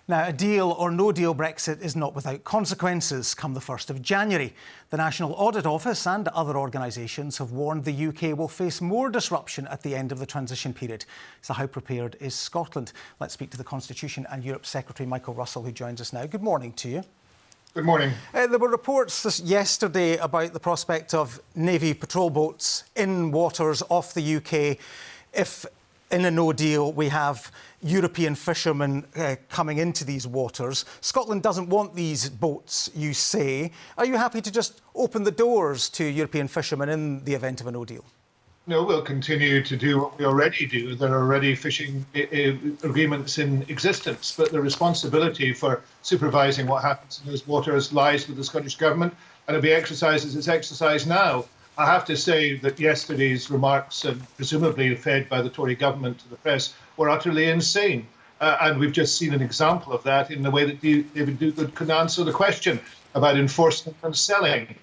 Now, a deal or no deal Brexit is not without consequences come the 1st of January. The National Audit Office and other organisations have warned the UK will face more disruption at the end of the transition period. So how prepared is Scotland? Let's speak to the Constitution and Europe Secretary Michael Russell, who joins us now. Good morning to you. Good morning. There were reports yesterday about the prospect of Navy patrol boats in waters off the UK if, in a no deal, we have European fishermen coming into these waters. Scotland doesn't want these boats, you say. Are you happy to just open the doors to European fishermen in the event of a no deal? No, we'll continue to do what we already do. There are already fishing agreements in existence, but the responsibility for supervising what happens in those waters lies with the Scottish Government, and it'll be exercised as it's exercised now. I have to say that yesterday's remarks, presumably fed by the Tory government to the press, were utterly insane. And we've just seen an example of that in the way that David Duguid could answer the question about enforcement and selling.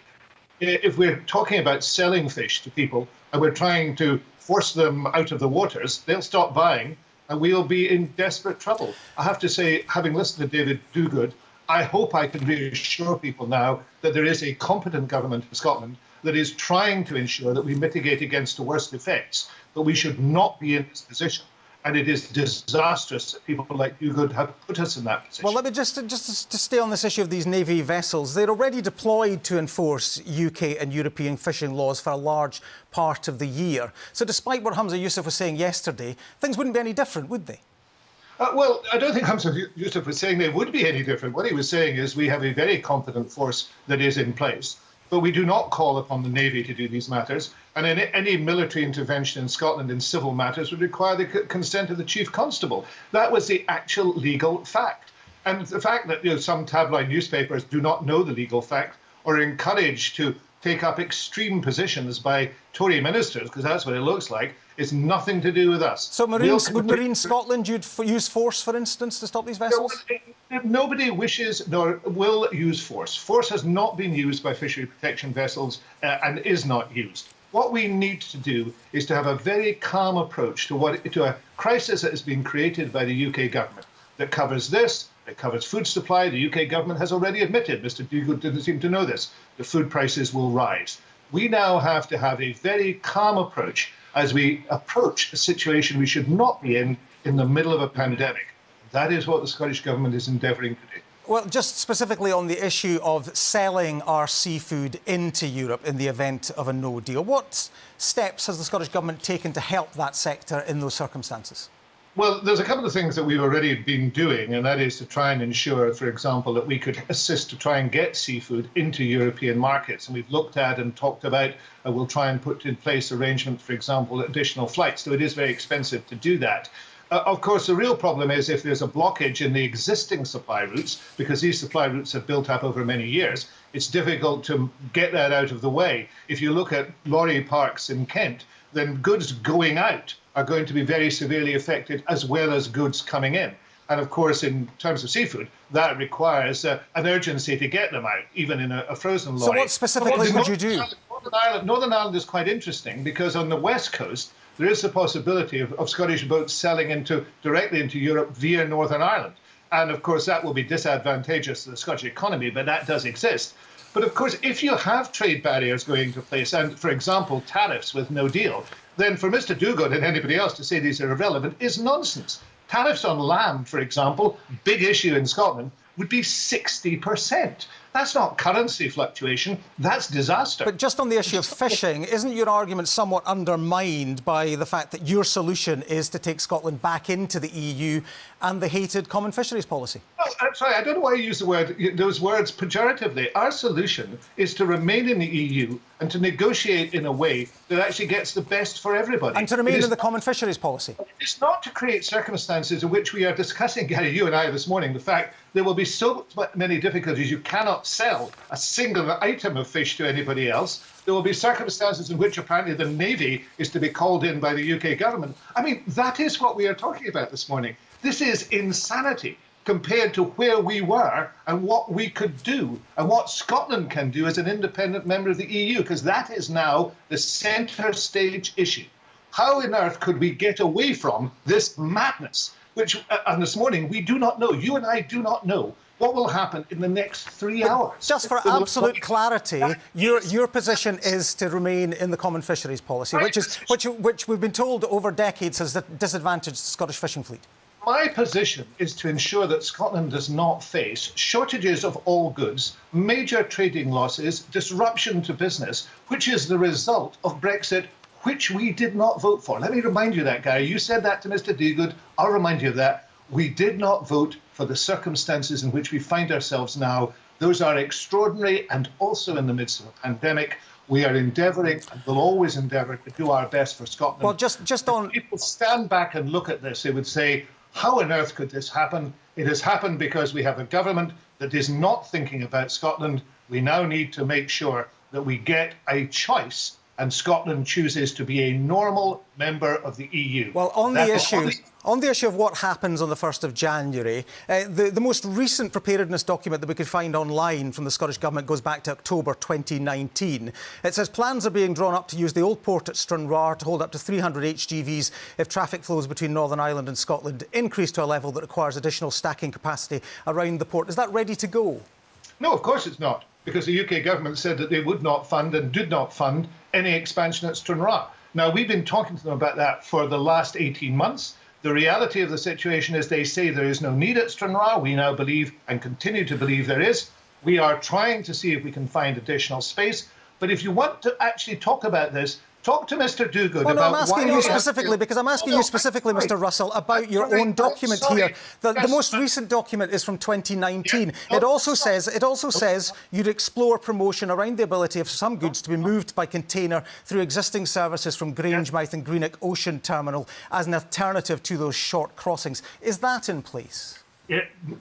If we're talking about selling fish to people and we're trying to force them out of the waters, they'll stop buying and we'll be in desperate trouble. I have to say, having listened to David Duguid, I hope I can reassure people now that there is a competent government in Scotland that is trying to ensure that we mitigate against the worst effects, but we should not be in this position. And it is disastrous that people like Duguid have put us in that position. Well, let me just to stay on this issue of these Navy vessels. They're already deployed to enforce UK and European fishing laws for a large part of the year. So despite what Humza Yousaf was saying yesterday, things wouldn't be any different, would they? Well, I don't think Humza Yousaf was saying they would be any different. What he was saying is we have a very competent force that is in place, but we do not call upon the Navy to do these matters. And any military intervention in Scotland in civil matters would require the consent of the Chief Constable. That was the actual legal fact. And the fact that some tabloid newspapers do not know the legal fact or are encouraged to take up extreme positions by Tory ministers, because that's what it looks like, is nothing to do with us. So would Marine Scotland use force, for instance, to stop these vessels? Nobody wishes nor will use force. Force has not been used by fishery protection vessels and is not used. What we need to do is to have a very calm approach to a crisis that has been created by the UK government that covers this, that covers food supply. The UK government has already admitted, Mr. Duguid didn't seem to know this, the food prices will rise. We now have to have a very calm approach as we approach a situation we should not be in the middle of a pandemic. That is what the Scottish Government is endeavouring to do. Well, just specifically on the issue of selling our seafood into Europe in the event of a no deal, what steps has the Scottish Government taken to help that sector in those circumstances? Well, there's a couple of things that we've already been doing, and that is to try and ensure, for example, that we could assist to try and get seafood into European markets. And we've looked at and talked about, we'll try and put in place arrangements, for example, additional flights, though it is very expensive to do that. Of course, the real problem is if there's a blockage in the existing supply routes, because these supply routes have built up over many years, it's difficult to get that out of the way. If you look at lorry parks in Kent, then goods going out are going to be very severely affected, as well as goods coming in. And of course, in terms of seafood, that requires an urgency to get them out, even in a frozen lorry. So what specifically would you do? Northern Ireland is quite interesting because on the west coast, there is the possibility of Scottish boats selling directly into Europe via Northern Ireland. And of course, that will be disadvantageous to the Scottish economy, but that does exist. But of course, if you have trade barriers going into place and, for example, tariffs with no deal, then for Mr. Duguid and anybody else to say these are irrelevant is nonsense. Tariffs on lamb, for example, big issue in Scotland, would be 60%. That's not currency fluctuation, that's disaster. But just on the issue of fishing, isn't your argument somewhat undermined by the fact that your solution is to take Scotland back into the EU and the hated common fisheries policy? Well, I'm sorry, I don't know why you use those words pejoratively. Our solution is to remain in the EU and to negotiate in a way that actually gets the best for everybody. And to remain in the common fisheries policy? It's not to create circumstances in which we are discussing, Gary, you and I this morning, the fact there will be so many difficulties you cannot sell a single item of fish to anybody else. There will be circumstances in which apparently the Navy is to be called in by the UK government. I mean, that is what we are talking about this morning. This is insanity compared to where we were and what we could do and what Scotland can do as an independent member of the EU, because that is now the centre stage issue. How on earth could we get away from this madness and this morning, we do not know, you and I do not know, what will happen in the next 3 hours. Just for absolute clarity, your position is to remain in the common fisheries policy, which we've been told over decades has disadvantaged the Scottish fishing fleet. My position is to ensure that Scotland does not face shortages of all goods, major trading losses, disruption to business, which is the result of Brexit, which we did not vote for. Let me remind you that, Gary. You said that to Mr. Degood. I'll remind you of that. We did not vote for the circumstances in which we find ourselves now. Those are extraordinary, and also in the midst of a pandemic. We are endeavouring, and will always endeavour, to do our best for Scotland. Well, just on... If people stand back and look at this, they would say, how on earth could this happen? It has happened because we have a government that is not thinking about Scotland. We now need to make sure that we get a choice, and Scotland chooses to be a normal member of the EU. Well, on the issue of what happens on the 1st of January, the most recent preparedness document that we could find online from the Scottish Government goes back to October 2019. It says plans are being drawn up to use the old port at Stranraer to hold up to 300 HGVs if traffic flows between Northern Ireland and Scotland increase to a level that requires additional stacking capacity around the port. Is that ready to go? No, of course it's not, because the UK government said that they would not fund and did not fund any expansion at Stranraer. Now, we've been talking to them about that for the last 18 months. The reality of the situation is they say there is no need at Stranraer. We now believe and continue to believe there is. We are trying to see if we can find additional space. But if you want to actually talk about this, talk to Mr. Dogood about I'm asking you specifically, because I'm asking you specifically, Mr. Russell, about your own document here. The most recent document is from 2019. It also says you'd explore promotion around the ability of some goods to be moved by container through existing services from Grangemouth and Greenock Ocean Terminal as an alternative to those short crossings. Is that in place?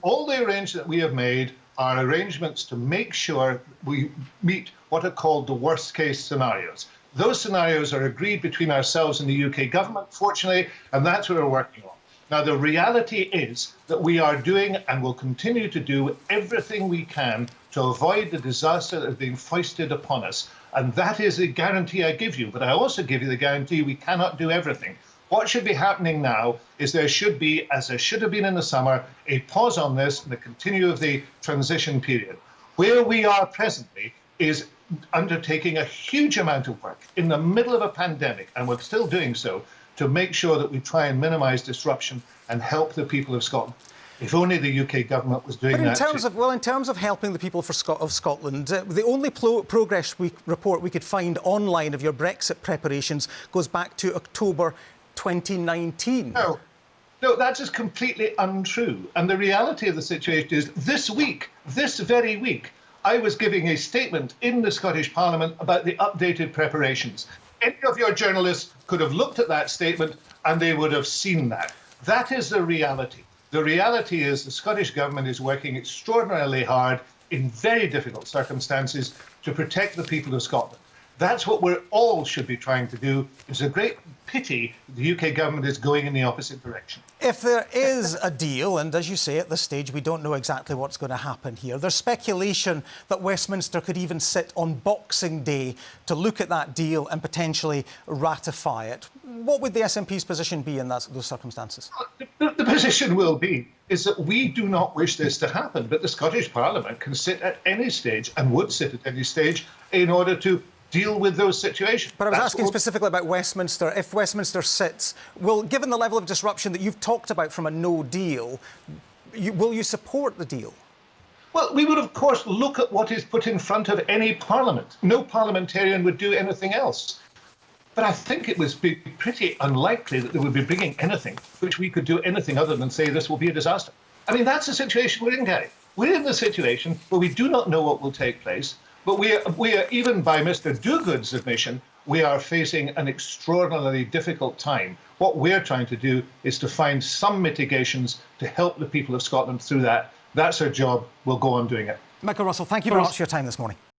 All the arrangements that we have made are arrangements to make sure we meet what are called the worst case scenarios. Those scenarios are agreed between ourselves and the UK government, fortunately, and that's what we're working on. Now, the reality is that we are doing and will continue to do everything we can to avoid the disaster that is being foisted upon us. And that is the guarantee I give you. But I also give you the guarantee we cannot do everything. What should be happening now is there should be, as there should have been in the summer, a pause on this and the continue of the transition period. Where we are presently is undertaking a huge amount of work in the middle of a pandemic, and we're still doing so, to make sure that we try and minimise disruption and help the people of Scotland. If only the UK government was doing that. In terms of helping the people of Scotland, the only progress report we could find online of your Brexit preparations goes back to October 2019. No, that is completely untrue. And the reality of the situation is this very week, I was giving a statement in the Scottish Parliament about the updated preparations. Any of your journalists could have looked at that statement and they would have seen that. That is the reality. The reality is the Scottish Government is working extraordinarily hard in very difficult circumstances to protect the people of Scotland. That's what we all should be trying to do. It's a great pity the UK government is going in the opposite direction. If there is a deal, and as you say, at this stage, we don't know exactly what's going to happen here, there's speculation that Westminster could even sit on Boxing Day to look at that deal and potentially ratify it. What would the SNP's position be in those circumstances? The position will be is that we do not wish this to happen, but the Scottish Parliament can sit at any stage and would sit at any stage in order to deal with those situations. But I was asking specifically about Westminster. If Westminster sits, given the level of disruption that you've talked about from a no deal, will you support the deal? Well, we would, of course, look at what is put in front of any parliament. No parliamentarian would do anything else. But I think it would be pretty unlikely that they would be bringing anything which we could do anything other than say this will be a disaster. I mean, that's the situation we're in, Gary. We're in the situation where we do not know what will take place. But we are, even by Mr. Dogood's admission, we are facing an extraordinarily difficult time. What we're trying to do is to find some mitigations to help the people of Scotland through that. That's our job. We'll go on doing it. Michael Russell, thank you very much for your time this morning.